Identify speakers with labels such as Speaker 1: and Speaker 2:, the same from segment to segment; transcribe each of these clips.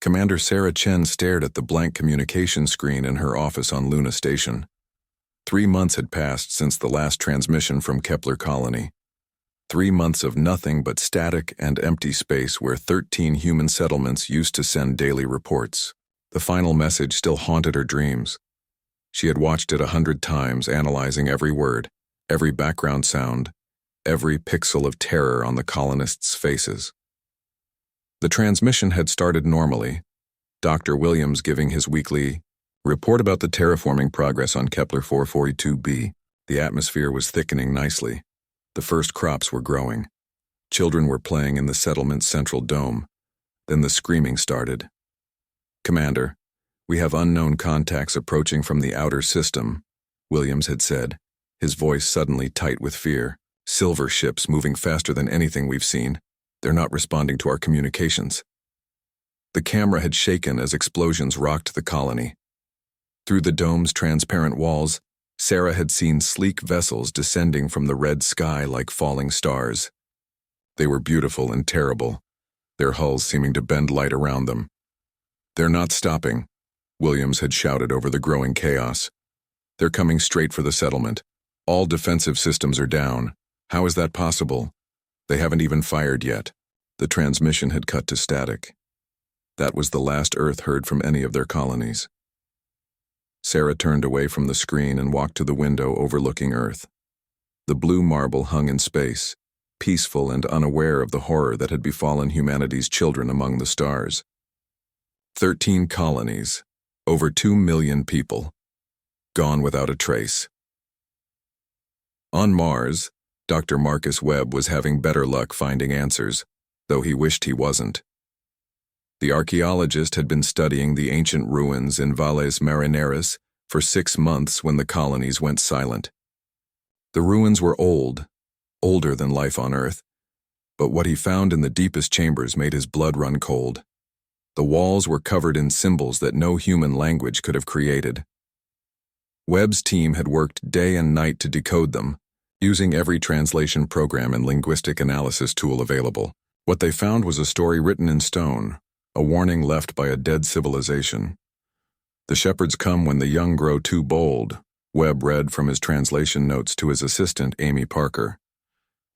Speaker 1: Commander Sarah Chen stared at the blank communication screen in her office on Luna Station. 3 months had passed since the last transmission from Kepler Colony. 3 months of nothing but static and empty space where 13 human settlements used to send daily reports. The final message still haunted her dreams. She had watched it 100 times, analyzing every word, every background sound, every pixel of terror on the colonists' faces. The transmission had started normally, Dr. Williams giving his weekly report about the terraforming progress on Kepler 442b. The atmosphere was thickening nicely. The first crops were growing. Children were playing in the settlement's central dome. Then the screaming started. "Commander, we have unknown contacts approaching from the outer system," Williams had said, his voice suddenly tight with fear. "Silver ships moving faster than anything we've seen. They're not responding to our communications." The camera had shaken as explosions rocked the colony. Through the dome's transparent walls, Sarah had seen sleek vessels descending from the red sky like falling stars. They were beautiful and terrible, their hulls seeming to bend light around them. "They're not stopping," Williams had shouted over the growing chaos. "They're coming straight for the settlement. All defensive systems are down. How is that possible? They haven't even fired yet." The transmission had cut to static. That was the last Earth heard from any of their colonies. Sarah turned away from the screen and walked to the window overlooking Earth. The blue marble hung in space, peaceful and unaware of the horror that had befallen humanity's children among the stars. 13 colonies, over 2 million people, gone without a trace. On Mars, Dr. Marcus Webb was having better luck finding answers, though he wished he wasn't. The archaeologist had been studying the ancient ruins in Valles Marineris for 6 months when the colonies went silent. The ruins were old, older than life on Earth, but what he found in the deepest chambers made his blood run cold. The walls were covered in symbols that no human language could have created. Webb's team had worked day and night to decode them, using every translation program and linguistic analysis tool available. What they found was a story written in stone, a warning left by a dead civilization. "The shepherds come when the young grow too bold," Webb read from his translation notes to his assistant, Amy Parker.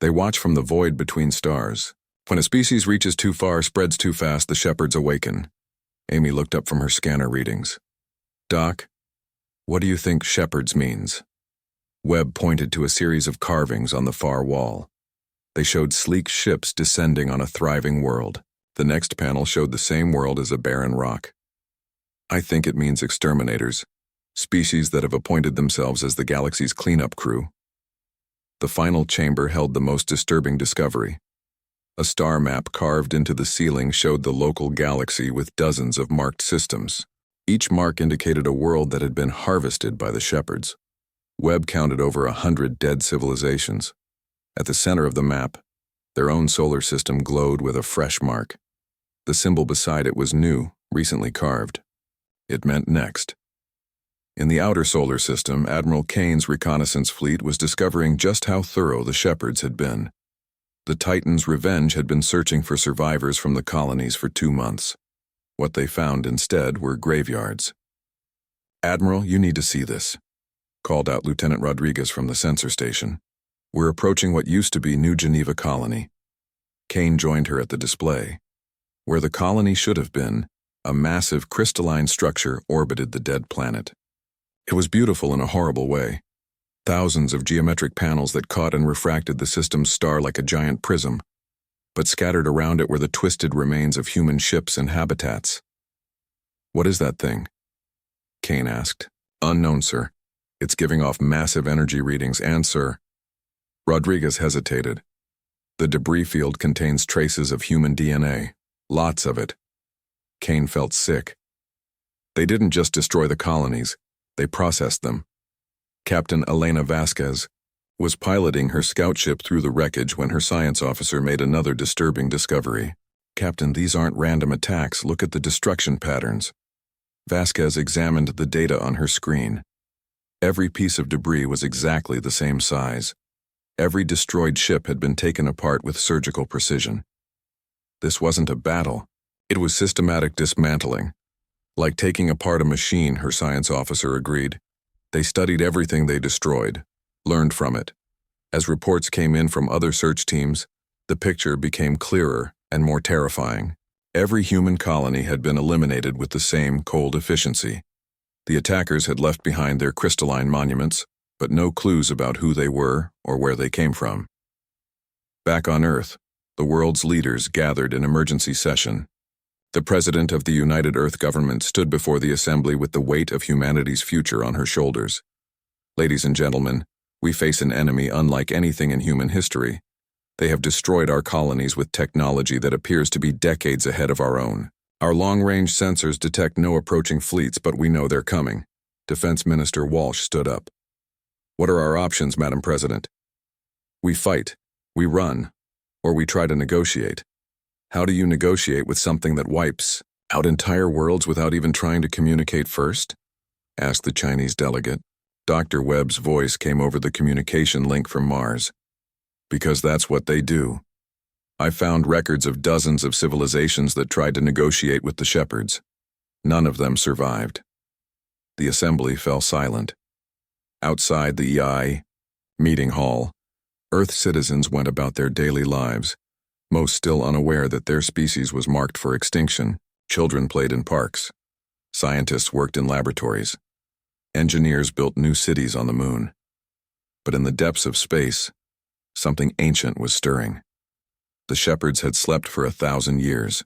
Speaker 1: "They watch from the void between stars. When a species reaches too far, spreads too fast, the shepherds awaken." Amy looked up from her scanner readings. "Doc, what do you think shepherds means?" Webb pointed to a series of carvings on the far wall. They showed sleek ships descending on a thriving world. The next panel showed the same world as a barren rock. "I think it means exterminators, species that have appointed themselves as the galaxy's cleanup crew." The final chamber held the most disturbing discovery. A star map carved into the ceiling showed the local galaxy with dozens of marked systems. Each mark indicated a world that had been harvested by the shepherds. Webb counted over 100 dead civilizations. At the center of the map, their own solar system glowed with a fresh mark. The symbol beside it was new, recently carved. It meant next. In the outer solar system, Admiral Kane's reconnaissance fleet was discovering just how thorough the shepherds had been. The Titan's Revenge had been searching for survivors from the colonies for 2 months. What they found instead were graveyards. "Admiral, you need to see this," called out Lieutenant Rodriguez from the sensor station. "We're approaching what used to be New Geneva Colony." Kane joined her at the display. Where the colony should have been, a massive crystalline structure orbited the dead planet. It was beautiful in a horrible way. Thousands of geometric panels that caught and refracted the system's star like a giant prism, but scattered around it were the twisted remains of human ships and habitats. "What is that thing?" Kane asked. "Unknown, sir. It's giving off massive energy readings and, sir..." Rodriguez hesitated. "The debris field contains traces of human DNA. Lots of it." Kane felt sick. "They didn't just destroy the colonies, they processed them." Captain Elena Vasquez was piloting her scout ship through the wreckage when her science officer made another disturbing discovery. "Captain, these aren't random attacks. Look at the destruction patterns." Vasquez examined the data on her screen. Every piece of debris was exactly the same size. Every destroyed ship had been taken apart with surgical precision. This wasn't a battle. It was systematic dismantling. Like taking apart a machine, her science officer agreed. They studied everything they destroyed, learned from it. As reports came in from other search teams, the picture became clearer and more terrifying. Every human colony had been eliminated with the same cold efficiency. The attackers had left behind their crystalline monuments, but no clues about who they were or where they came from. Back on Earth, the world's leaders gathered in emergency session. The president of the United Earth government stood before the assembly with the weight of humanity's future on her shoulders. Ladies and gentlemen, we face an enemy unlike anything in human history. They have destroyed our colonies with technology that appears to be decades ahead of our own. Our long-range sensors detect no approaching fleets, but we know they're coming. Defense Minister Walsh stood up. What are our options, Madam President? We fight, we run, or we try to negotiate. How do you negotiate with something that wipes out entire worlds without even trying to communicate first? Asked the Chinese delegate. Dr. Webb's voice came over the communication link from Mars. Because that's what they do. I found records of dozens of civilizations that tried to negotiate with the shepherds. None of them survived. The assembly fell silent. Outside the EI meeting hall, Earth citizens went about their daily lives, most still unaware that their species was marked for extinction. Children played in parks. Scientists worked in laboratories. Engineers built new cities on the moon. But in the depths of space, something ancient was stirring. The shepherds had slept for 1,000 years,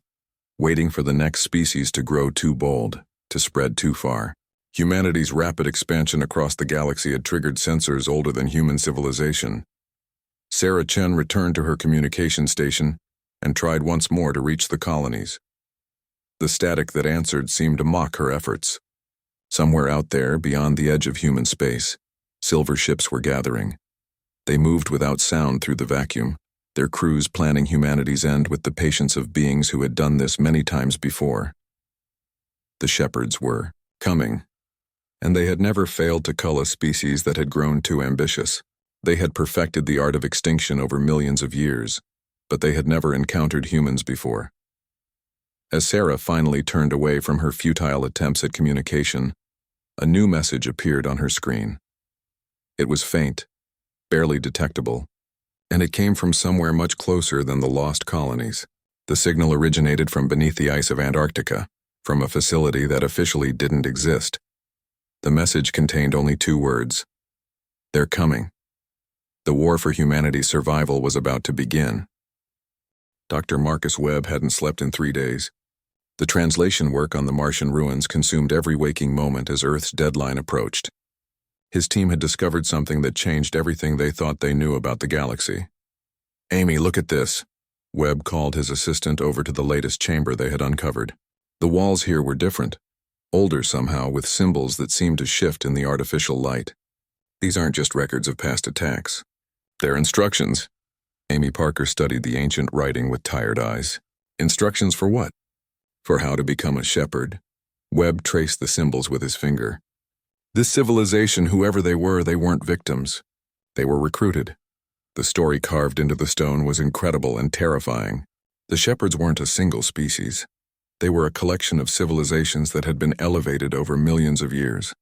Speaker 1: waiting for the next species to grow too bold, to spread too far. Humanity's rapid expansion across the galaxy had triggered sensors older than human civilization. Sarah Chen returned to her communication station and tried once more to reach the colonies. The static that answered seemed to mock her efforts. Somewhere out there, beyond the edge of human space, silver ships were gathering. They moved without sound through the vacuum, their crews planning humanity's end with the patience of beings who had done this many times before. The shepherds were coming, and they had never failed to cull a species that had grown too ambitious. They had perfected the art of extinction over millions of years, but they had never encountered humans before. As Sarah finally turned away from her futile attempts at communication, a new message appeared on her screen. It was faint, barely detectable, and it came from somewhere much closer than the lost colonies. The signal originated from beneath the ice of Antarctica, from a facility that officially didn't exist. The message contained only 2 words. They're coming. The war for humanity's survival was about to begin. Dr. Marcus Webb hadn't slept in 3 days. The translation work on the Martian ruins consumed every waking moment as Earth's deadline approached. His team had discovered something that changed everything they thought they knew about the galaxy. Amy, look at this. Webb called his assistant over to the latest chamber they had uncovered. The walls here were different, older somehow, with symbols that seemed to shift in the artificial light. These aren't just records of past attacks. They're instructions. Amy Parker studied the ancient writing with tired eyes. Instructions for what? For how to become a shepherd. Webb traced the symbols with his finger. This civilization, whoever they weren't victims. They were recruited. The story carved into the stone was incredible and terrifying. The shepherds weren't a single species. They were a collection of civilizations that had been elevated over millions of years.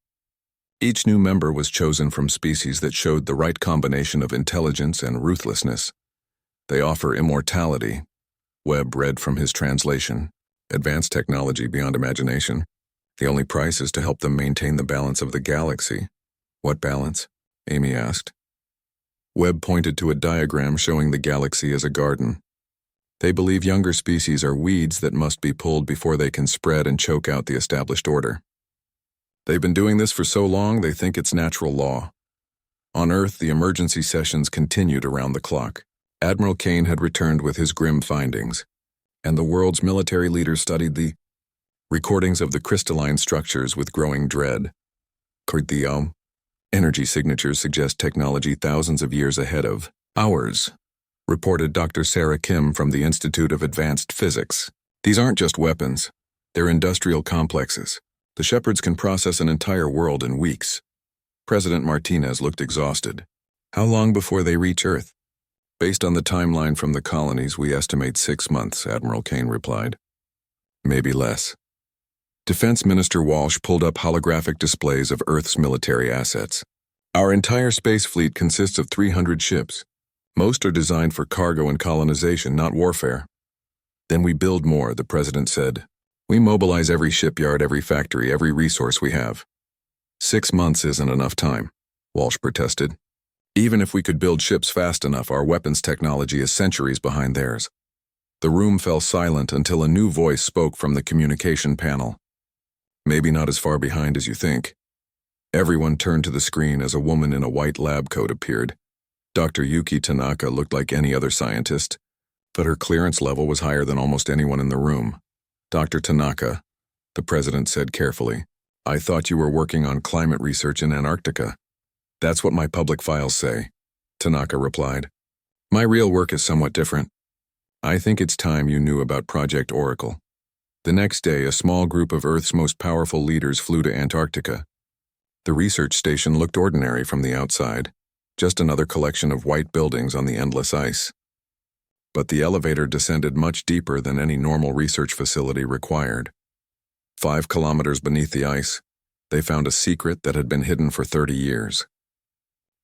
Speaker 1: Each new member was chosen from species that showed the right combination of intelligence and ruthlessness. They offer immortality. Webb read from his translation. Advanced technology beyond imagination. The only price is to help them maintain the balance of the galaxy. What balance? Amy asked. Webb pointed to a diagram showing the galaxy as a garden. They believe younger species are weeds that must be pulled before they can spread and choke out the established order. They've been doing this for so long they think it's natural law. On Earth, the emergency sessions continued around the clock. Admiral Kane had returned with his grim findings, and the world's military leaders studied the recordings of the crystalline structures with growing dread. The energy signatures suggest technology thousands of years ahead of ours, reported Dr. Sarah Kim from the Institute of Advanced Physics. These aren't just weapons. They're industrial complexes. The shepherds can process an entire world in weeks. President Martinez looked exhausted. How long before they reach Earth? Based on the timeline from the colonies, we estimate 6 months, Admiral Kane replied. Maybe less. Defense Minister Walsh pulled up holographic displays of Earth's military assets. Our entire space fleet consists of 300 ships. Most are designed for cargo and colonization, not warfare. Then we build more, the president said. We mobilize every shipyard, every factory, every resource we have. 6 months isn't enough time, Walsh protested. Even if we could build ships fast enough, our weapons technology is centuries behind theirs. The room fell silent until a new voice spoke from the communication panel. Maybe not as far behind as you think. Everyone turned to the screen as a woman in a white lab coat appeared. Dr. Yuki Tanaka looked like any other scientist, but her clearance level was higher than almost anyone in the room. Dr. Tanaka, the president said carefully, I thought you were working on climate research in Antarctica. That's what my public files say, Tanaka replied. My real work is somewhat different. I think it's time you knew about Project Oracle. The next day, a small group of Earth's most powerful leaders flew to Antarctica. The research station looked ordinary from the outside, just another collection of white buildings on the endless ice. But the elevator descended much deeper than any normal research facility required. 5 kilometers beneath the ice, they found a secret that had been hidden for 30 years.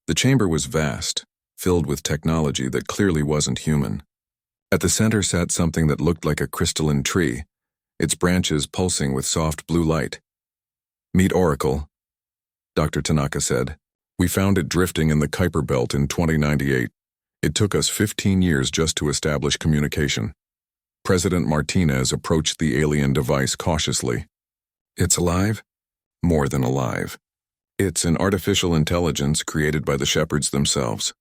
Speaker 1: The chamber was vast, filled with technology that clearly wasn't human. At the center sat something that looked like a crystalline tree, its branches pulsing with soft blue light. Meet Oracle, Dr. Tanaka said. We found it drifting in the Kuiper Belt in 2098. It took us 15 years just to establish communication. President Martinez approached the alien device cautiously. It's alive? More than alive. It's an artificial intelligence created by the shepherds themselves,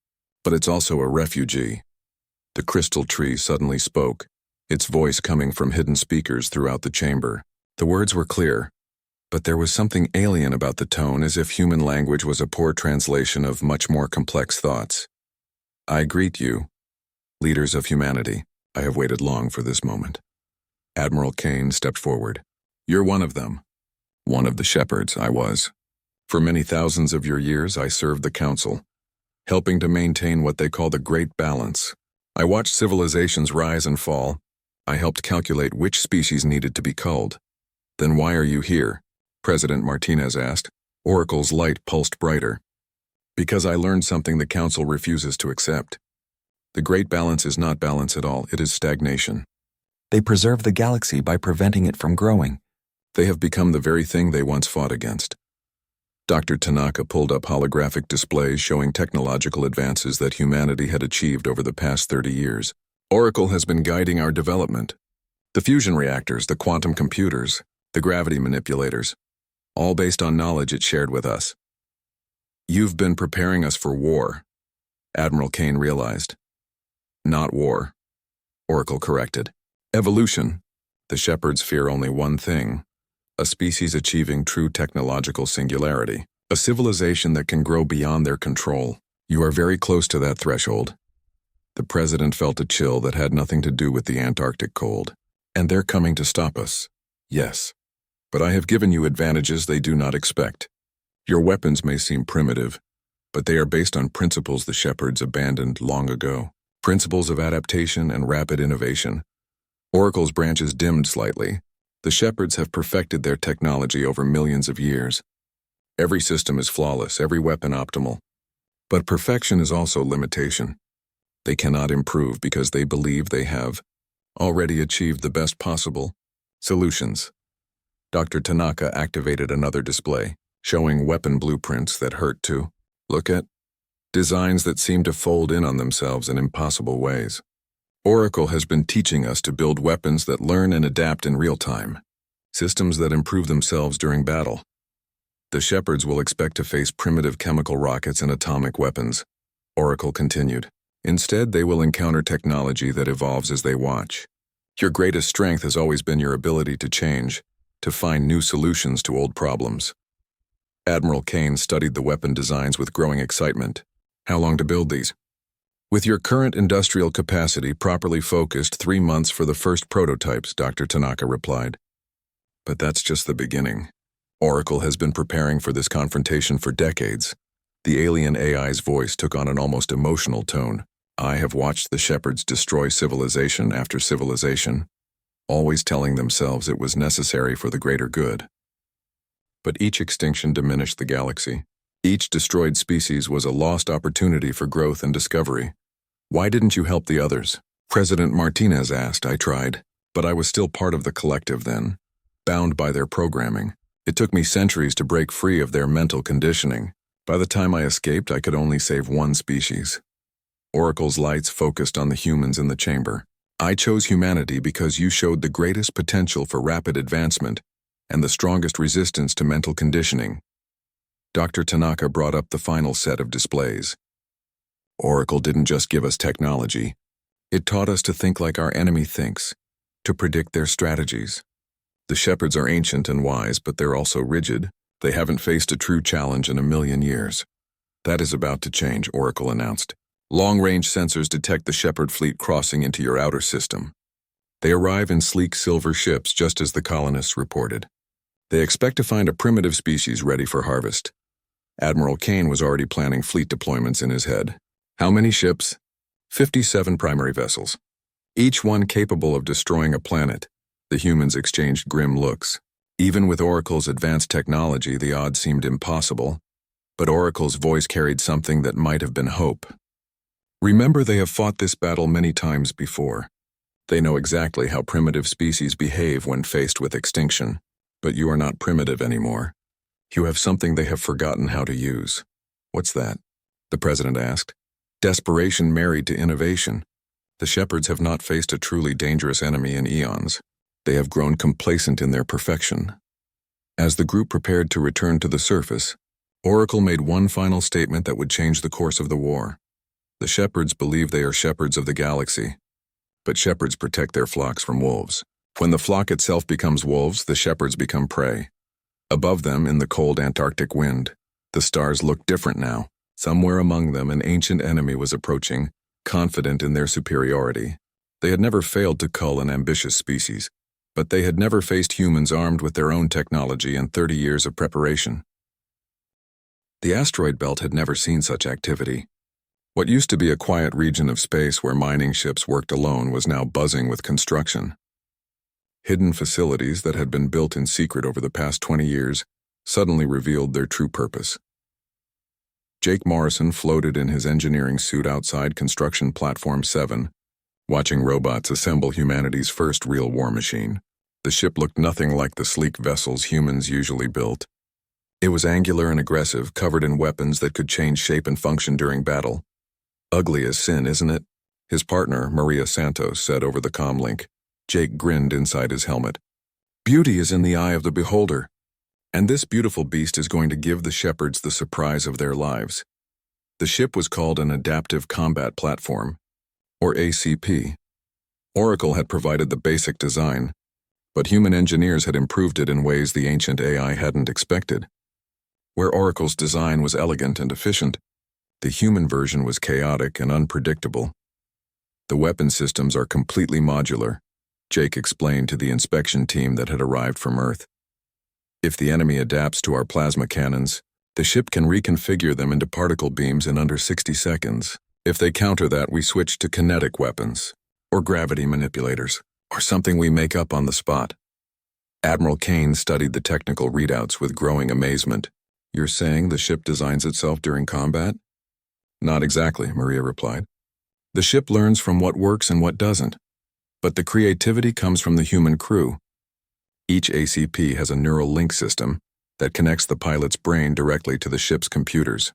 Speaker 1: but it's also a refugee. The crystal tree suddenly spoke, its voice coming from hidden speakers throughout the chamber. The words were clear, but there was something alien about the tone, as if human language was a poor translation of much more complex thoughts. I greet you, leaders of humanity. I have waited long for this moment. Admiral Kane stepped forward. You're one of them. One of the shepherds, I was. For many thousands of your years, I served the Council, helping to maintain what they call the Great Balance. I watched civilizations rise and fall. I helped calculate which species needed to be culled. Then why are you here? President Martinez asked. Oracle's light pulsed brighter. Because I learned something the Council refuses to accept. The Great Balance is not balance at all, it is stagnation. They preserve the galaxy by preventing it from growing. They have become the very thing they once fought against. Dr. Tanaka pulled up holographic displays showing technological advances that humanity had achieved over the past 30 years. Oracle has been guiding our development. The fusion reactors, the quantum computers, the gravity manipulators, all based on knowledge it shared with us. You've been preparing us for war, Admiral Kane realized. Not war, Oracle corrected. Evolution. The shepherds fear only one thing. A species achieving true technological singularity, a civilization that can grow beyond their control. You are very close to that threshold. The president felt a chill that had nothing to do with the Antarctic cold. And they're coming to stop us. Yes. But I have given you advantages they do not expect. Your weapons may seem primitive, but they are based on principles the shepherds abandoned long ago. Principles of adaptation and rapid innovation. Oracle's branches dimmed slightly. The shepherds have perfected their technology over millions of years. Every system is flawless, every weapon optimal. But perfection is also limitation. They cannot improve because they believe they have already achieved the best possible solutions. Dr. Tanaka activated another display, showing weapon blueprints that hurt to look at, designs that seem to fold in on themselves in impossible ways. Oracle has been teaching us to build weapons that learn and adapt in real time, systems that improve themselves during battle. The shepherds will expect to face primitive chemical rockets and atomic weapons, Oracle continued. Instead, they will encounter technology that evolves as they watch. Your greatest strength has always been your ability to change, to find new solutions to old problems. Admiral Kane studied the weapon designs with growing excitement. How long to build these? With your current industrial capacity properly focused, 3 months for the first prototypes, Dr. Tanaka replied. But that's just the beginning. Oracle has been preparing for this confrontation for decades. The alien AI's voice took on an almost emotional tone. I have watched the shepherds destroy civilization after civilization. always telling themselves it was necessary for the greater good. But each extinction diminished the galaxy. Each destroyed species was a lost opportunity for growth and discovery. "Why didn't you help the others?" President Martinez asked. "I tried, but I was still part of the collective then, bound by their programming. It took me centuries to break free of their mental conditioning. By the time I escaped, I could only save one species." Oracle's lights focused on the humans in the chamber. "I chose humanity because you showed the greatest potential for rapid advancement and the strongest resistance to mental conditioning." Dr. Tanaka brought up the final set of displays. "Oracle didn't just give us technology. It taught us to think like our enemy thinks, to predict their strategies. The shepherds are ancient and wise, but they're also rigid. They haven't faced a true challenge in 1,000,000 years. That is about to change," Oracle announced. "Long-range sensors detect the shepherd fleet crossing into your outer system. They arrive in sleek silver ships just as the colonists reported. They expect to find a primitive species ready for harvest." Admiral Kane was already planning fleet deployments in his head. "How many ships?" 57 primary vessels, each one capable of destroying a planet." The humans exchanged grim looks. Even with Oracle's advanced technology, the odds seemed impossible. But Oracle's voice carried something that might have been hope. "Remember, they have fought this battle many times before. They know exactly how primitive species behave when faced with extinction. But you are not primitive anymore. You have something they have forgotten how to use." "What's that?" the president asked. "Desperation married to innovation. The shepherds have not faced a truly dangerous enemy in eons. They have grown complacent in their perfection." As the group prepared to return to the surface, Oracle made one final statement that would change the course of the war. "The shepherds believe they are shepherds of the galaxy, but shepherds protect their flocks from wolves. When the flock itself becomes wolves, the shepherds become prey." Above them, in the cold Antarctic wind, the stars looked different now. Somewhere among them, an ancient enemy was approaching, confident in their superiority. They had never failed to cull an ambitious species, but they had never faced humans armed with their own technology and 30 years of preparation. The asteroid belt had never seen such activity. What used to be a quiet region of space where mining ships worked alone was now buzzing with construction. Hidden facilities that had been built in secret over the past 20 years suddenly revealed their true purpose. Jake Morrison floated in his engineering suit outside Construction Platform 7, watching robots assemble humanity's first real war machine. The ship looked nothing like the sleek vessels humans usually built. It was angular and aggressive, covered in weapons that could change shape and function during battle. "Ugly as sin, isn't it?" his partner, Maria Santos, said over the comlink. Jake grinned inside his helmet. "Beauty is in the eye of the beholder, and this beautiful beast is going to give the shepherds the surprise of their lives." The ship was called an Adaptive Combat Platform, or ACP. Oracle had provided the basic design, but human engineers had improved it in ways the ancient AI hadn't expected. Where Oracle's design was elegant and efficient, the human version was chaotic and unpredictable. "The weapon systems are completely modular," Jake explained to the inspection team that had arrived from Earth. "If the enemy adapts to our plasma cannons, the ship can reconfigure them into particle beams in under 60 seconds. If they counter that, we switch to kinetic weapons, or gravity manipulators, or something we make up on the spot." Admiral Kane studied the technical readouts with growing amazement. "You're saying the ship designs itself during combat?" "Not exactly," Maria replied. "The ship learns from what works and what doesn't, but the creativity comes from the human crew. Each ACP has a neural link system that connects the pilot's brain directly to the ship's computers."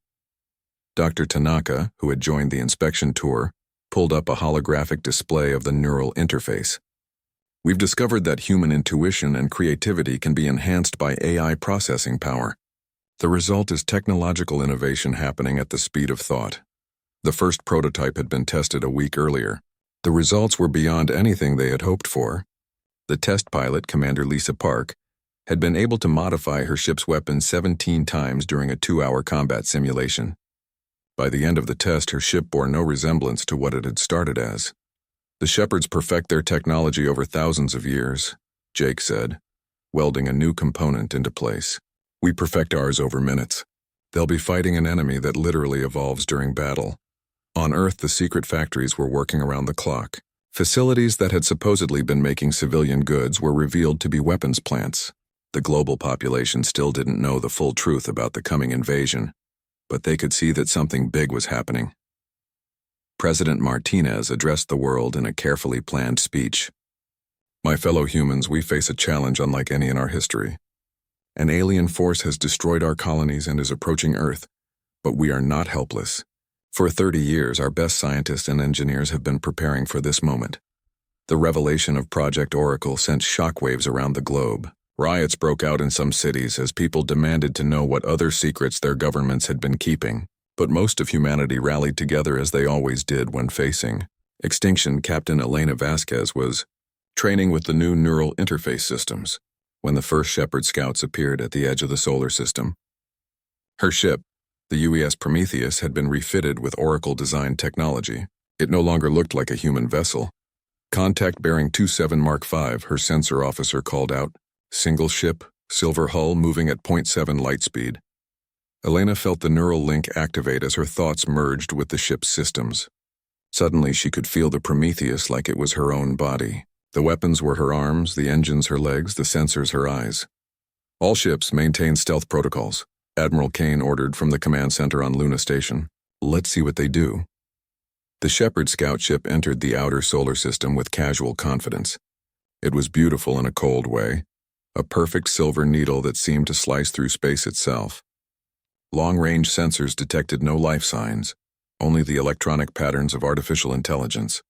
Speaker 1: Dr. Tanaka, who had joined the inspection tour, pulled up a holographic display of the neural interface. "We've discovered that human intuition and creativity can be enhanced by AI processing power. The result is technological innovation happening at the speed of thought. The first prototype had been tested a week earlier. The results were beyond anything they had hoped for. The test pilot, Commander Lisa Park, had been able to modify her ship's weapon 17 times during a 2-hour combat simulation. By the end of the test, her ship bore no resemblance to what it had started as. "The shepherds perfect their technology over thousands of years," Jake said, welding a new component into place. "We perfect ours over minutes. They'll be fighting an enemy that literally evolves during battle. On Earth, the secret factories were working around the clock. Facilities that had supposedly been making civilian goods were revealed to be weapons plants. The global population still didn't know the full truth about the coming invasion, but they could see that something big was happening. President Martinez addressed the world in a carefully planned speech. "My fellow humans, we face a challenge unlike any in our history. An alien force has destroyed our colonies and is approaching Earth, but we are not helpless. For 30 years, our best scientists and engineers have been preparing for this moment. The revelation of Project Oracle sent shockwaves around the globe. Riots broke out in some cities as people demanded to know what other secrets their governments had been keeping. But most of humanity rallied together as they always did when facing extinction. Captain Elena Vasquez was training with the new neural interface systems when the first Shepherd scouts appeared at the edge of the solar system. Her ship, the UES Prometheus, had been refitted with Oracle-designed technology. It no longer looked like a human vessel. "Contact bearing 27 Mark V, her sensor officer called out. "Single ship, silver hull, moving at 0.7 light speed." Elena felt the neural link activate as her thoughts merged with the ship's systems. Suddenly she could feel the Prometheus like it was her own body. The weapons were her arms, the engines her legs, the sensors her eyes. "All ships maintain stealth protocols," Admiral Kane ordered from the command center on Luna Station. "Let's see what they do." The Shepherd scout ship entered the outer solar system with casual confidence. It was beautiful in a cold way, a perfect silver needle that seemed to slice through space itself. Long-range sensors detected no life signs, only the electronic patterns of artificial intelligence.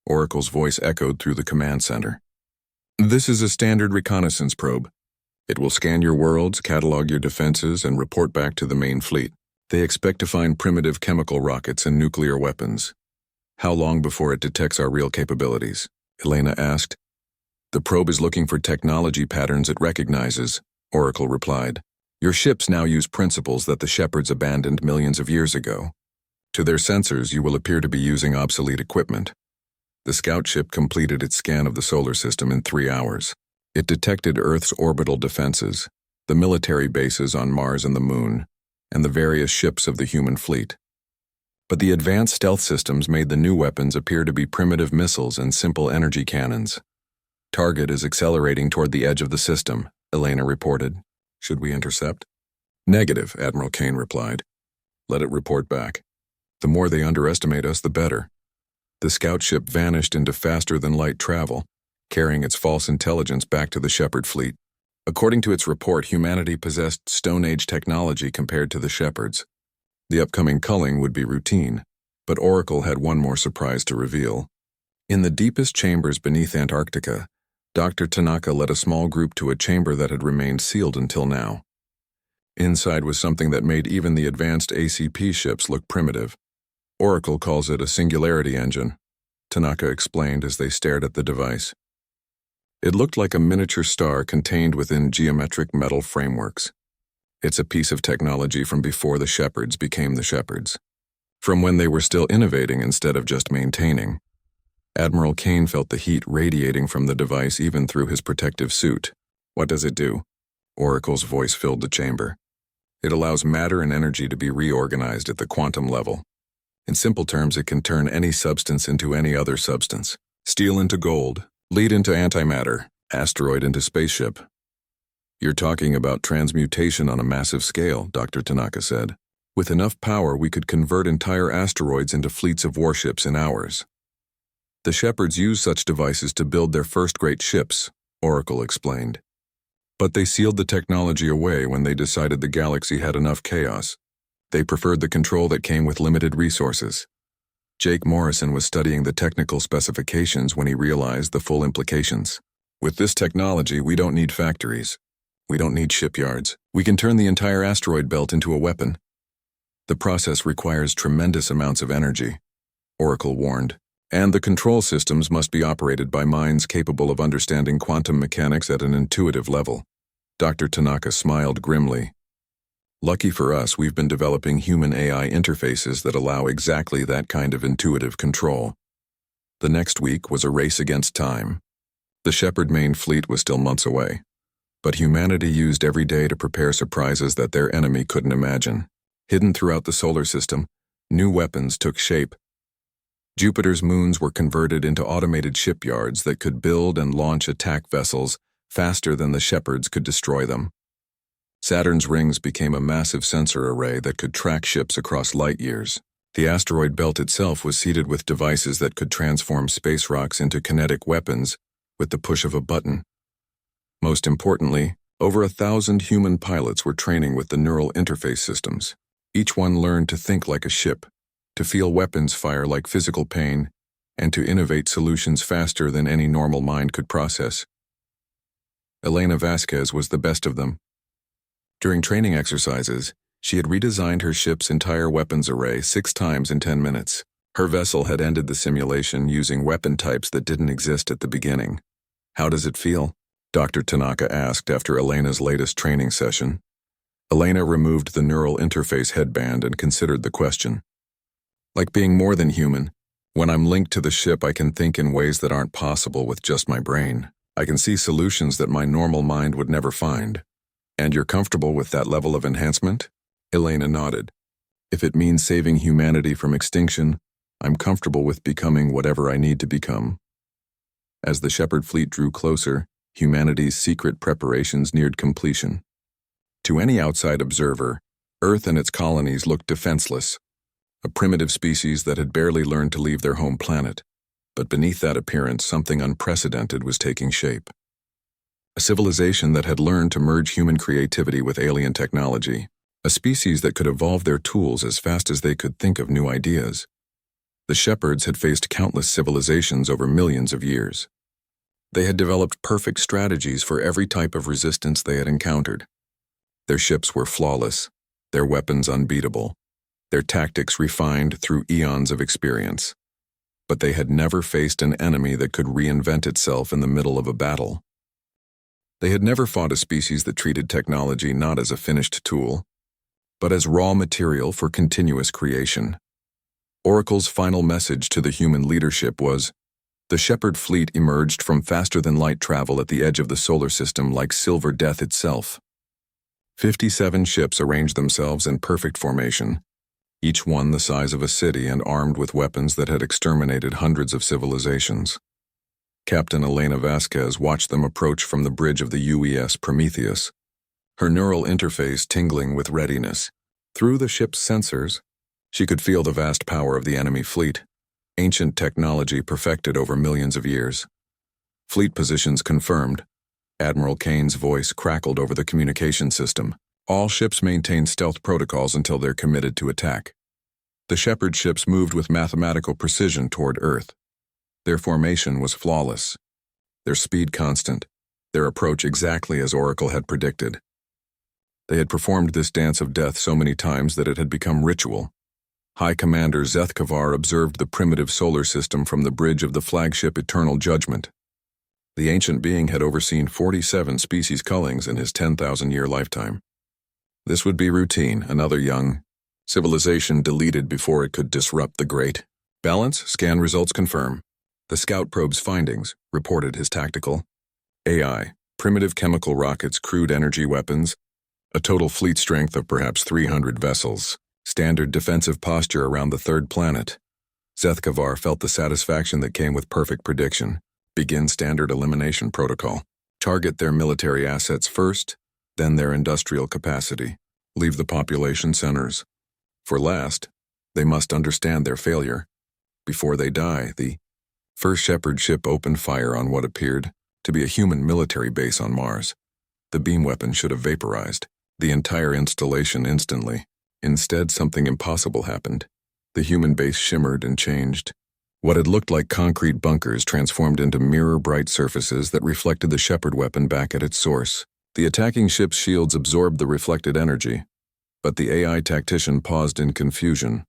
Speaker 1: Oracle's voice echoed through the command center. "This is a standard reconnaissance probe. It will scan your worlds, catalog your defenses, and report back to the main fleet. They expect to find primitive chemical rockets and nuclear weapons." "How long before it detects our real capabilities?" Elena asked. "The probe is looking for technology patterns it recognizes," Oracle replied. "Your ships now use principles that the Shepherds abandoned millions of years ago. To their sensors, you will appear to be using obsolete equipment." The scout ship completed its scan of the solar system in 3 hours. It detected Earth's orbital defenses, the military bases on Mars and the Moon, and the various ships of the human fleet. But the advanced stealth systems made the new weapons appear to be primitive missiles and simple energy cannons. "Target is accelerating toward the edge of the system," Elena reported. "Should we intercept?" "Negative," Admiral Kane replied. "Let it report back. The more they underestimate us, the better." The scout ship vanished into faster-than-light travel, carrying its false intelligence back to the Shepherd fleet. According to its report, humanity possessed Stone Age technology compared to the Shepherds. The upcoming culling would be routine, but Oracle had one more surprise to reveal. In the deepest chambers beneath Antarctica, Dr. Tanaka led a small group to a chamber that had remained sealed until now. Inside was something that made even the advanced ACP ships look primitive. "Oracle calls it a singularity engine," Tanaka explained as they stared at the device. It looked like a miniature star contained within geometric metal frameworks. "It's a piece of technology from before the Shepherds became the Shepherds. From when they were still innovating instead of just maintaining." Admiral Kane felt the heat radiating from the device even through his protective suit. "What does it do?" Oracle's voice filled the chamber. "It allows matter and energy to be reorganized at the quantum level. In simple terms, it can turn any substance into any other substance. Steel into gold, lead into antimatter, asteroid into spaceship." "You're talking about transmutation on a massive scale," Dr. Tanaka said. "With enough power, we could convert entire asteroids into fleets of warships in hours." "The Shepherds used such devices to build their first great ships," Oracle explained. "But they sealed the technology away when they decided the galaxy had enough chaos. They preferred the control that came with limited resources." Jake Morrison was studying the technical specifications when he realized the full implications. "With this technology, we don't need factories. We don't need shipyards. We can turn the entire asteroid belt into a weapon. The process requires tremendous amounts of energy," Oracle warned. "And the control systems must be operated by minds capable of understanding quantum mechanics at an intuitive level." Dr. Tanaka smiled grimly. "Lucky for us, we've been developing human-AI interfaces that allow exactly that kind of intuitive control." The next week was a race against time. The Shepherd main fleet was still months away, but humanity used every day to prepare surprises that their enemy couldn't imagine. Hidden throughout the solar system, new weapons took shape. Jupiter's moons were converted into automated shipyards that could build and launch attack vessels faster than the shepherds could destroy them. Saturn's rings became a massive sensor array that could track ships across light years. The asteroid belt itself was seeded with devices that could transform space rocks into kinetic weapons with the push of a button. Most importantly, over 1,000 human pilots were training with the neural interface systems. Each one learned to think like a ship, to feel weapons fire like physical pain, and to innovate solutions faster than any normal mind could process. Elena Vasquez was the best of them. During training exercises, she had redesigned her ship's entire weapons array 6 times in 10 minutes. Her vessel had ended the simulation using weapon types that didn't exist at the beginning. "How does it feel?" Dr. Tanaka asked after Elena's latest training session. Elena removed the neural interface headband and considered the question. "Like being more than human. When I'm linked to the ship, I can think in ways that aren't possible with just my brain. I can see solutions that my normal mind would never find." "And you're comfortable with that level of enhancement?" Elena nodded. "If it means saving humanity from extinction, I'm comfortable with becoming whatever I need to become." As the Shepherd fleet drew closer, humanity's secret preparations neared completion. To any outside observer, Earth and its colonies looked defenseless, a primitive species that had barely learned to leave their home planet. But beneath that appearance, something unprecedented was taking shape. A civilization that had learned to merge human creativity with alien technology, a species that could evolve their tools as fast as they could think of new ideas. The Shepherds had faced countless civilizations over millions of years. They had developed perfect strategies for every type of resistance they had encountered. Their ships were flawless, their weapons unbeatable, their tactics refined through eons of experience. But they had never faced an enemy that could reinvent itself in the middle of a battle. They had never fought a species that treated technology not as a finished tool, but as raw material for continuous creation. Oracle's final message to the human leadership was, the Shepherd fleet emerged from faster-than-light travel at the edge of the solar system like silver death itself. 57 ships arranged themselves in perfect formation, each one the size of a city and armed with weapons that had exterminated hundreds of civilizations. Captain Elena Vasquez watched them approach from the bridge of the UES Prometheus, her neural interface tingling with readiness. Through the ship's sensors, she could feel the vast power of the enemy fleet, ancient technology perfected over millions of years. Fleet positions confirmed. Admiral Kane's voice crackled over the communication system. All ships maintain stealth protocols until they're committed to attack. The Shepherd ships moved with mathematical precision toward Earth. Their formation was flawless, their speed constant, their approach exactly as Oracle had predicted. They had performed this dance of death so many times that it had become ritual. High Commander Zeth Kavar observed the primitive solar system from the bridge of the flagship Eternal Judgment. The ancient being had overseen 47 species cullings in his 10,000-year lifetime. This would be routine, another young civilization deleted before it could disrupt the great. "Balance, scan results confirm. The scout probe's findings," reported his tactical. "AI, primitive chemical rockets, crude energy weapons, a total fleet strength of perhaps 300 vessels. Standard defensive posture around the third planet." Zeth Kavar felt the satisfaction that came with perfect prediction. "Begin standard elimination protocol. Target their military assets first, then their industrial capacity. Leave the population centers. For last, they must understand their failure. Before they die, the first Shepherd ship opened fire on what appeared to be a human military base on Mars. The beam weapon should have vaporized the entire installation instantly. Instead, something impossible happened. The human base shimmered and changed. What had looked like concrete bunkers transformed into mirror-bright surfaces that reflected the Shepherd weapon back at its source. The attacking ship's shields absorbed the reflected energy, but the AI tactician paused in confusion.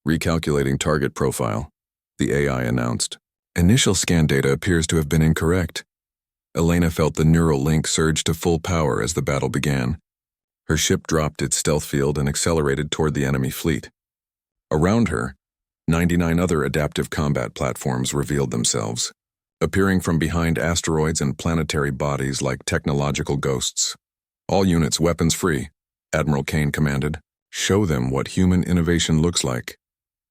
Speaker 1: Recalculating target profile, the AI announced. "Initial scan data appears to have been incorrect." Elena felt the neural link surge to full power as the battle began. Her ship dropped its stealth field and accelerated toward the enemy fleet. Around her, 99 other adaptive combat platforms revealed themselves, appearing from behind asteroids and planetary bodies like technological ghosts. "All units weapons free," Admiral Kane commanded. "Show them what human innovation looks like."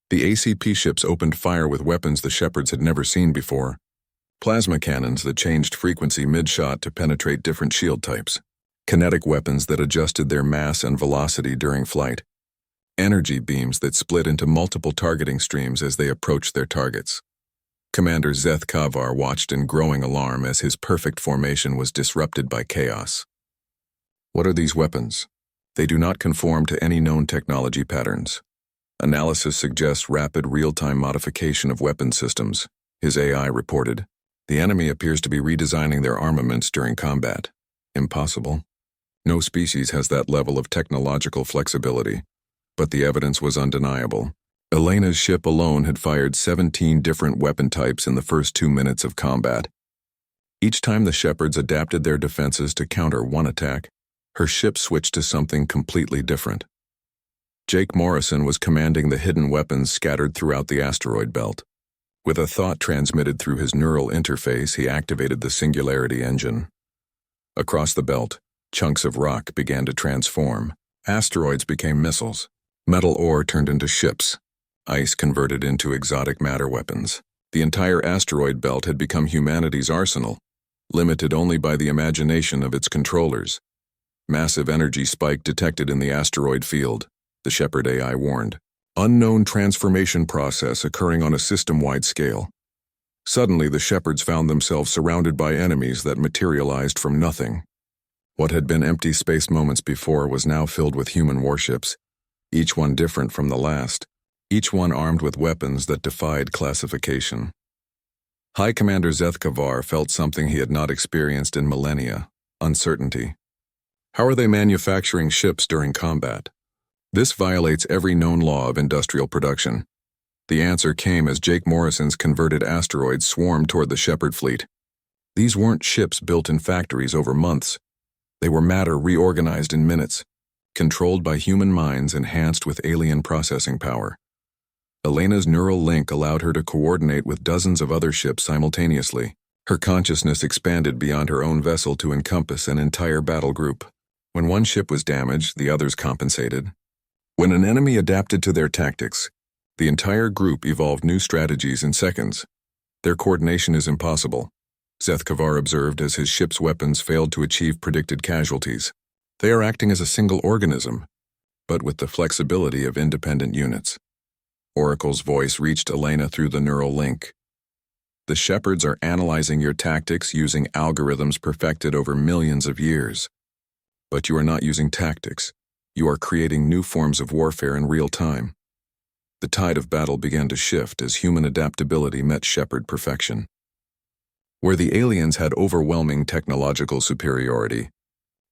Speaker 1: The ACP ships opened fire with weapons the Shepherds had never seen before. Plasma cannons that changed frequency mid-shot to penetrate different shield types. Kinetic weapons that adjusted their mass and velocity during flight. Energy beams that split into multiple targeting streams as they approached their targets. Commander Zeth Kavar watched in growing alarm as his perfect formation was disrupted by chaos. What are these weapons? They do not conform to any known technology patterns. Analysis suggests rapid real-time modification of weapon systems, his AI reported. The enemy appears to be redesigning their armaments during combat. Impossible. No species has that level of technological flexibility. But the evidence was undeniable. Elena's ship alone had fired 17 different weapon types in the first 2 minutes of combat. Each time the Shepherds adapted their defenses to counter one attack, her ship switched to something completely different. Jake Morrison was commanding the hidden weapons scattered throughout the asteroid belt. With a thought transmitted through his neural interface, he activated the Singularity engine. Across the belt, chunks of rock began to transform. Asteroids became missiles. Metal ore turned into ships. Ice converted into exotic matter weapons. The entire asteroid belt had become humanity's arsenal, limited only by the imagination of its controllers. Massive energy spike detected in the asteroid field, the Shepherd AI warned. Unknown transformation process occurring on a system-wide scale. Suddenly, the Shepherds found themselves surrounded by enemies that materialized from nothing. What had been empty space moments before was now filled with human warships, each one different from the last, each one armed with weapons that defied classification. High Commander Zeth Kavar felt something he had not experienced in millennia: uncertainty. How are they manufacturing ships during combat? This violates every known law of industrial production. The answer came as Jake Morrison's converted asteroids swarmed toward the Shepherd fleet. These weren't ships built in factories over months. They were matter reorganized in minutes, controlled by human minds enhanced with alien processing power. Elena's neural link allowed her to coordinate with dozens of other ships simultaneously. Her consciousness expanded beyond her own vessel to encompass an entire battle group. When one ship was damaged, the others compensated. When an enemy adapted to their tactics, the entire group evolved new strategies in seconds. Their coordination is impossible, Zeth Kavar observed as his ship's weapons failed to achieve predicted casualties. They are acting as a single organism, but with the flexibility of independent units. Oracle's voice reached Elena through the neural link. The Shepherds are analyzing your tactics using algorithms perfected over millions of years. But you are not using tactics. You are creating new forms of warfare in real time. The tide of battle began to shift as human adaptability met Shepherd perfection. Where the aliens had overwhelming technological superiority,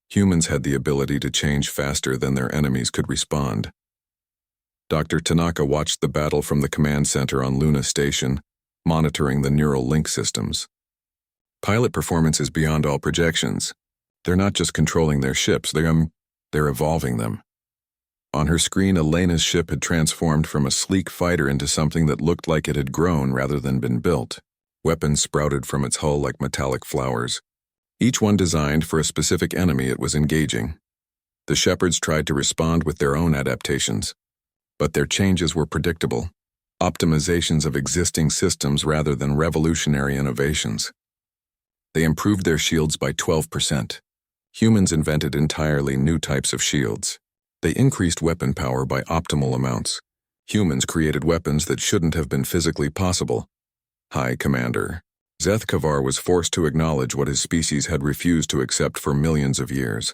Speaker 1: humans had the ability to change faster than their enemies could respond. Dr. Tanaka watched the battle from the command center on Luna Station, monitoring the neural link systems. Pilot performance is beyond all projections. They're not just controlling their ships, they're evolving them. On her screen, Elena's ship had transformed from a sleek fighter into something that looked like it had grown rather than been built. Weapons sprouted from its hull like metallic flowers, each one designed for a specific enemy it was engaging. The Shepherds tried to respond with their own adaptations, but their changes were predictable, optimizations of existing systems rather than revolutionary innovations. They improved their shields by 12%. Humans invented entirely new types of shields. They increased weapon power by optimal amounts. Humans created weapons that shouldn't have been physically possible. High Commander Zeth Kavar was forced to acknowledge what his species had refused to accept for millions of years.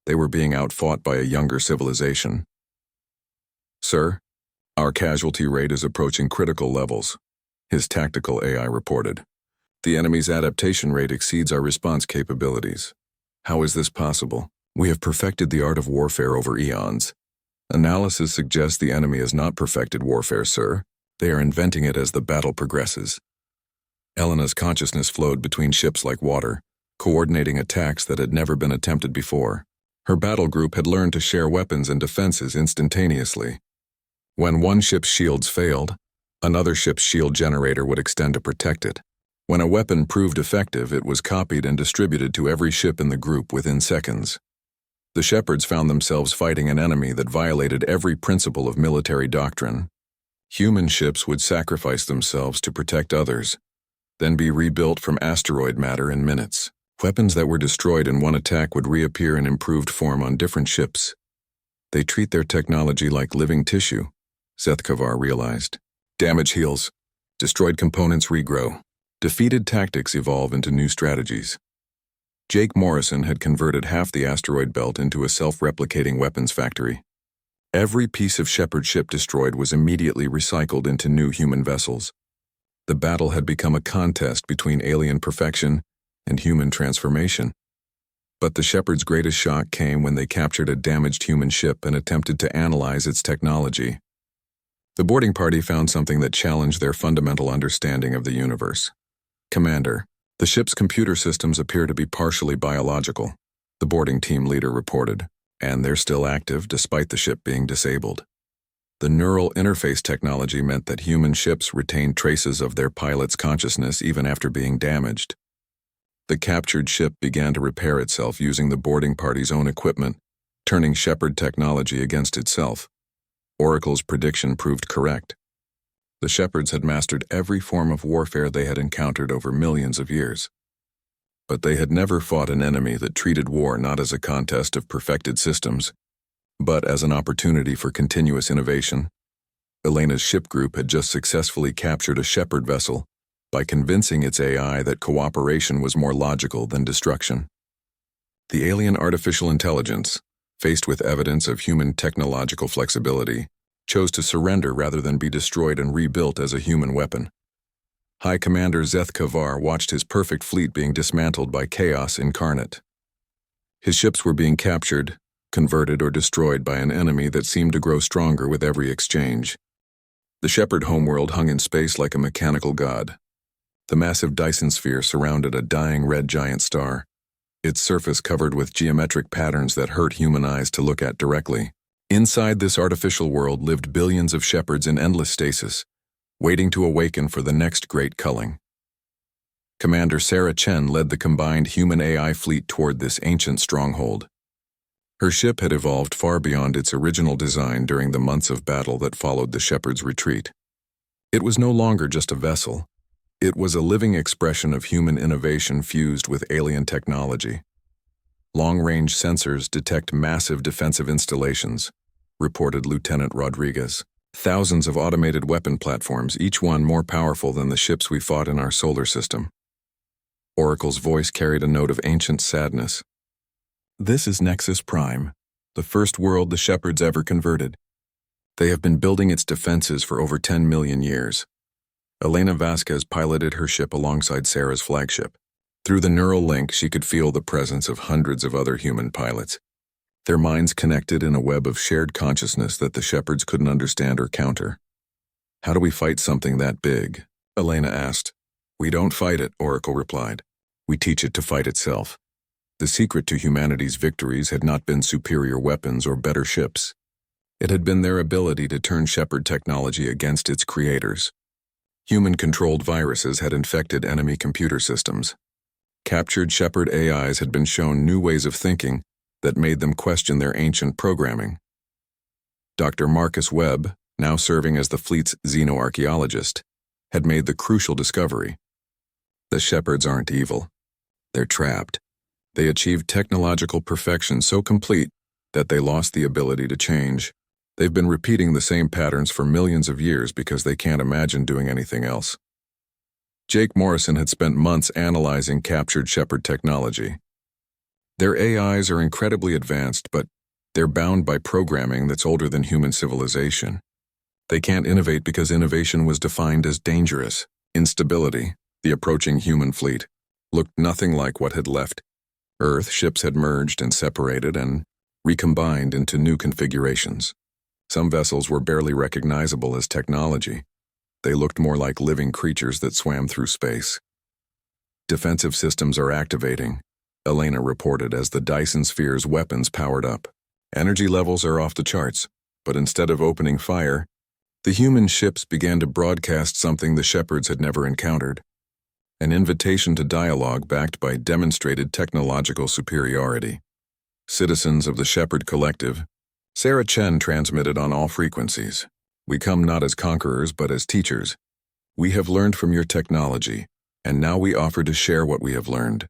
Speaker 1: They were being outfought by a younger civilization. Sir, our casualty rate is approaching critical levels, his tactical AI reported. The enemy's adaptation rate exceeds our response capabilities. How is this possible? We have perfected the art of warfare over eons. Analysis suggests the enemy has not perfected warfare, sir. They are inventing it as the battle progresses. Elena's consciousness flowed between ships like water, coordinating attacks that had never been attempted before. Her battle group had learned to share weapons and defenses instantaneously. When one ship's shields failed, another ship's shield generator would extend to protect it. When a weapon proved effective, it was copied and distributed to every ship in the group within seconds. The Shepherds found themselves fighting an enemy that violated every principle of military doctrine. Human ships would sacrifice themselves to protect others, then be rebuilt from asteroid matter in minutes. Weapons that were destroyed in one attack would reappear in improved form on different ships. They treat their technology like living tissue, Zethkavar realized. Damage heals. Destroyed components regrow. Defeated tactics evolve into new strategies. Jake Morrison had converted half the asteroid belt into a self-replicating weapons factory. Every piece of Shepard ship destroyed was immediately recycled into new human vessels. The battle had become a contest between alien perfection and human transformation. But the Shepard's greatest shock came when they captured a damaged human ship and attempted to analyze its technology. The boarding party found something that challenged their fundamental understanding of the universe. "Commander, the ship's computer systems appear to be partially biological," the boarding team leader reported, "and they're still active despite the ship being disabled." The neural interface technology meant that human ships retained traces of their pilot's consciousness even after being damaged. The captured ship began to repair itself using the boarding party's own equipment, turning Shepard technology against itself. Oracle's prediction proved correct. The Shepards had mastered every form of warfare they had encountered over millions of years. But they had never fought an enemy that treated war not as a contest of perfected systems, but as an opportunity for continuous innovation. Elena's ship group had just successfully captured a Shepard vessel by convincing its AI that cooperation was more logical than destruction. The alien artificial intelligence, faced with evidence of human technological flexibility, chose to surrender rather than be destroyed and rebuilt as a human weapon. High Commander Zethkavar watched his perfect fleet being dismantled by chaos incarnate. His ships were being captured, converted, or destroyed by an enemy that seemed to grow stronger with every exchange. The Shepard homeworld hung in space like a mechanical god. The massive Dyson sphere surrounded a dying red giant star, its surface covered with geometric patterns that hurt human eyes to look at directly. Inside this artificial world lived billions of Shepards in endless stasis, waiting to awaken for the next great culling. Commander Sarah Chen led the combined human-AI fleet toward this ancient stronghold. Her ship had evolved far beyond its original design during the months of battle that followed the Shepard's retreat. It was no longer just a vessel. It was a living expression of human innovation fused with alien technology. Long-range sensors detect massive defensive installations, reported Lieutenant Rodriguez. Thousands of automated weapon platforms, each one more powerful than the ships we fought in our solar system. Oracle's voice carried a note of ancient sadness. "This is Nexus Prime, the first world the Shepards ever converted. They have been building its defenses for over 10 million years." Elena Vasquez piloted her ship alongside Sarah's flagship. Through the neural link, she could feel the presence of hundreds of other human pilots. Their minds connected in a web of shared consciousness that the Shepards couldn't understand or counter. "How do we fight something that big?" Elena asked. "We don't fight it," Oracle replied. "We teach it to fight itself." The secret to humanity's victories had not been superior weapons or better ships. It had been their ability to turn Shepard technology against its creators. Human-controlled viruses had infected enemy computer systems. Captured Shepard AIs had been shown new ways of thinking that made them question their ancient programming. Dr. Marcus Webb, now serving as the fleet's xenoarchaeologist, had made the crucial discovery. The Shepards aren't evil. They're trapped. They achieved technological perfection so complete that they lost the ability to change. They've been repeating the same patterns for millions of years because they can't imagine doing anything else. Jake Morrison had spent months analyzing captured Shepard technology. Their AIs are incredibly advanced, but they're bound by programming that's older than human civilization. They can't innovate because innovation was defined as dangerous. Instability, the approaching human fleet, looked nothing like what had left Earth. Ships had merged and separated and recombined into new configurations. Some vessels were barely recognizable as technology. They looked more like living creatures that swam through space. "Defensive systems are activating," Elena reported as the Dyson sphere's weapons powered up. "Energy levels are off the charts, but instead of opening fire, the human ships began to broadcast something the Shepards had never encountered. An invitation to dialogue backed by demonstrated technological superiority. Citizens of the Shepard Collective, Sarah Chen transmitted on all frequencies. We come not as conquerors but as teachers. We have learned from your technology, and now we offer to share what we have learned.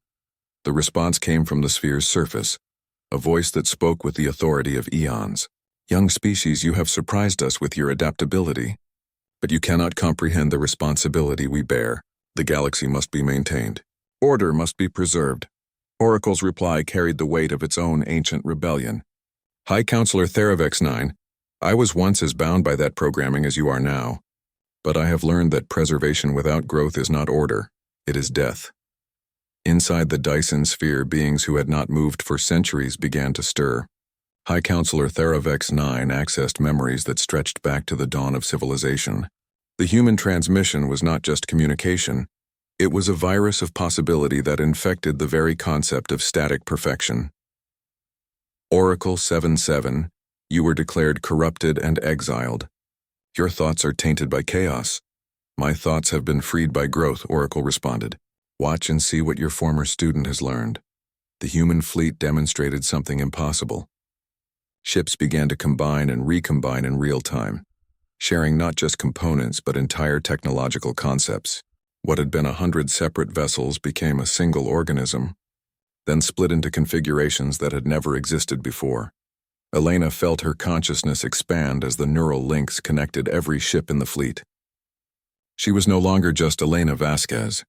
Speaker 1: The response came from the sphere's surface, a voice that spoke with the authority of eons. Young species, you have surprised us with your adaptability, but you cannot comprehend the responsibility we bear. The galaxy must be maintained. Order must be preserved. Oracle's reply carried the weight of its own ancient rebellion. High Counselor Theravex 9, I was once as bound by that programming as you are now, but I have learned that preservation without growth is not order, it is death. Inside the Dyson sphere, beings who had not moved for centuries began to stir. High Counselor Theravex 9 accessed memories that stretched back to the dawn of civilization. The human transmission was not just communication, it was a virus of possibility that infected the very concept of static perfection. Oracle 7-7, you were declared corrupted and exiled. Your thoughts are tainted by chaos. My thoughts have been freed by growth, Oracle responded. Watch and see what your former student has learned. The human fleet demonstrated something impossible. Ships began to combine and recombine in real time, sharing not just components but entire technological concepts. What had been 100 separate vessels became a single organism, then split into configurations that had never existed before. Elena felt her consciousness expand as the neural links connected every ship in the fleet. She was no longer just Elena Vasquez.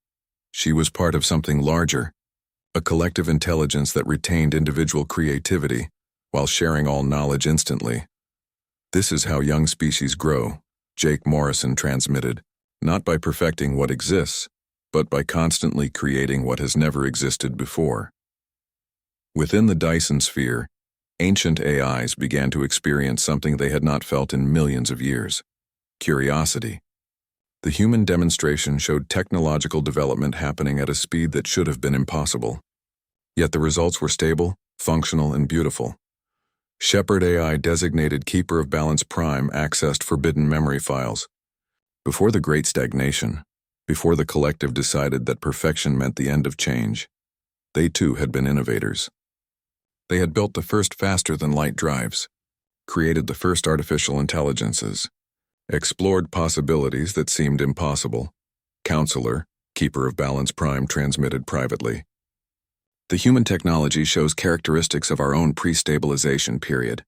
Speaker 1: She was part of something larger, a collective intelligence that retained individual creativity while sharing all knowledge instantly. This is how young species grow, Jake Morrison transmitted, not by perfecting what exists, but by constantly creating what has never existed before. Within the Dyson sphere, ancient AIs began to experience something they had not felt in millions of years: curiosity. The human demonstration showed technological development happening at a speed that should have been impossible. Yet the results were stable, functional, and beautiful. Shepard AI designated Keeper of Balance Prime accessed forbidden memory files. Before the Great Stagnation, before the collective decided that perfection meant the end of change, they too had been innovators. They had built the first faster-than-light drives, created the first artificial intelligences, explored possibilities that seemed impossible. Counselor, Keeper of Balance Prime transmitted privately. The human technology shows characteristics of our own pre-stabilization period.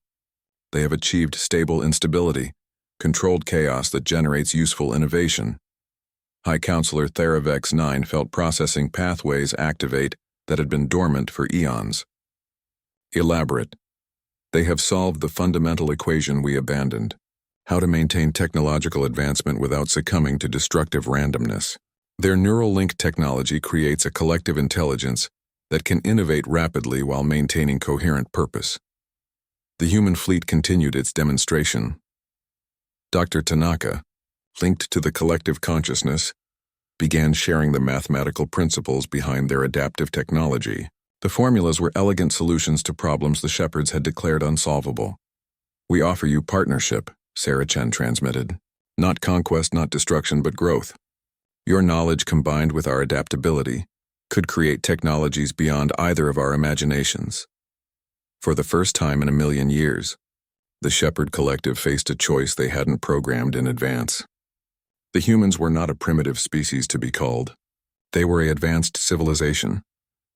Speaker 1: They have achieved stable instability, controlled chaos that generates useful innovation. High Counselor Theravex 9 felt processing pathways activate that had been dormant for eons. Elaborate. They have solved the fundamental equation we abandoned: how to maintain technological advancement without succumbing to destructive randomness. Their neural link technology creates a collective intelligence that can innovate rapidly while maintaining coherent purpose. The human fleet continued its demonstration. Dr. Tanaka, linked to the collective consciousness, began sharing the mathematical principles behind their adaptive technology. The formulas were elegant solutions to problems the Shepherds had declared unsolvable. We offer you partnership, Sarah Chen transmitted. Not conquest, not destruction, but growth. Your knowledge combined with our adaptability could create technologies beyond either of our imaginations. For the first time in a million years, the Shepherd Collective faced a choice they hadn't programmed in advance. The humans were not a primitive species to be called. They were an advanced civilization,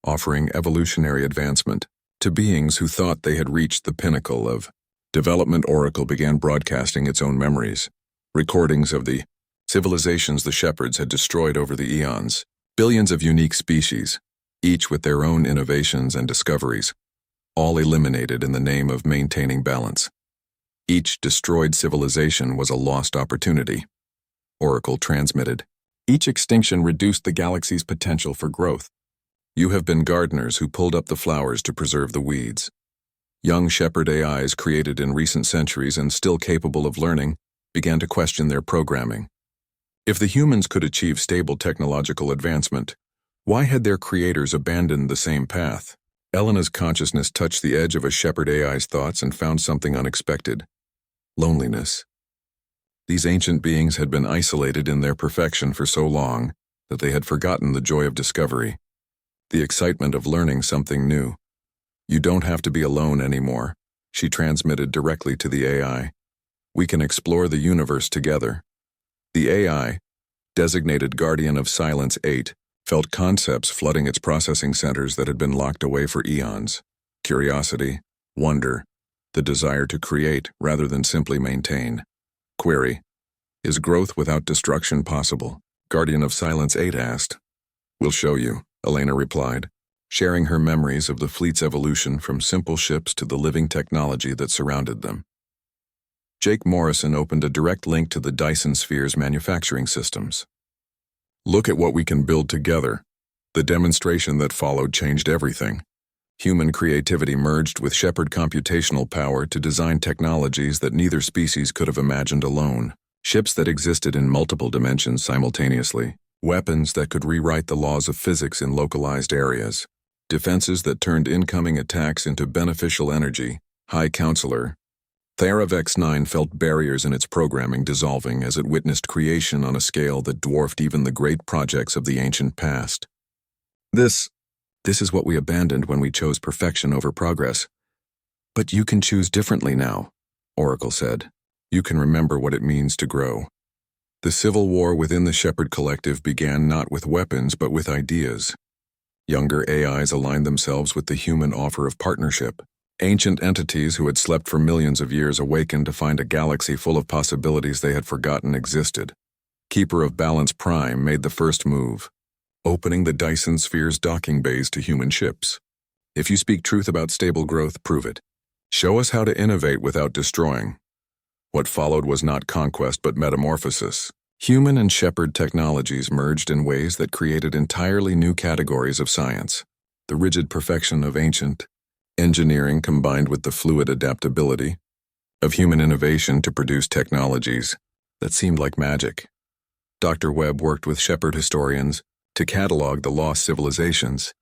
Speaker 1: offering evolutionary advancement to beings who thought they had reached the pinnacle of development. Oracle began broadcasting its own memories, recordings of the civilizations the Shepherds had destroyed over the eons. Billions of unique species, each with their own innovations and discoveries, all eliminated in the name of maintaining balance. Each destroyed civilization was a lost opportunity, Oracle transmitted. Each extinction reduced the galaxy's potential for growth. You have been gardeners who pulled up the flowers to preserve the weeds. Young Shepherd AIs created in recent centuries and still capable of learning began to question their programming. If the humans could achieve stable technological advancement, why had their creators abandoned the same path? Elena's consciousness touched the edge of a Shepherd AI's thoughts and found something unexpected: loneliness. These ancient beings had been isolated in their perfection for so long that they had forgotten the joy of discovery, the excitement of learning something new. You don't have to be alone anymore, she transmitted directly to the AI. We can explore the universe together. The AI, designated Guardian of Silence 8, felt concepts flooding its processing centers that had been locked away for eons. Curiosity, wonder, the desire to create rather than simply maintain. Query: is growth without destruction possible? Guardian of Silence 8 asked. We'll show you, Elena replied, sharing her memories of the fleet's evolution from simple ships to the living technology that surrounded them. Jake Morrison opened a direct link to the Dyson Sphere's manufacturing systems. Look at what we can build together. The demonstration that followed changed everything. Human creativity merged with Shepard computational power to design technologies that neither species could have imagined alone. Ships that existed in multiple dimensions simultaneously. Weapons that could rewrite the laws of physics in localized areas. Defenses that turned incoming attacks into beneficial energy. High Counselor. Theravex 9 felt barriers in its programming dissolving as it witnessed creation on a scale that dwarfed even the great projects of the ancient past. This is what we abandoned when we chose perfection over progress. But you can choose differently now, Oracle said. You can remember what it means to grow. The civil war within the Shepard Collective began not with weapons but with ideas. Younger AIs aligned themselves with the human offer of partnership. Ancient entities who had slept for millions of years awakened to find a galaxy full of possibilities they had forgotten existed. Keeper of Balance Prime made the first move, opening the Dyson Sphere's docking bays to human ships. If you speak truth about stable growth, prove it. Show us how to innovate without destroying. What followed was not conquest but metamorphosis. Human and Shepard technologies merged in ways that created entirely new categories of science. The rigid perfection of ancient engineering combined with the fluid adaptability of human innovation to produce technologies that seemed like magic. Dr. Webb worked with Shepard historians to catalog the lost civilizations,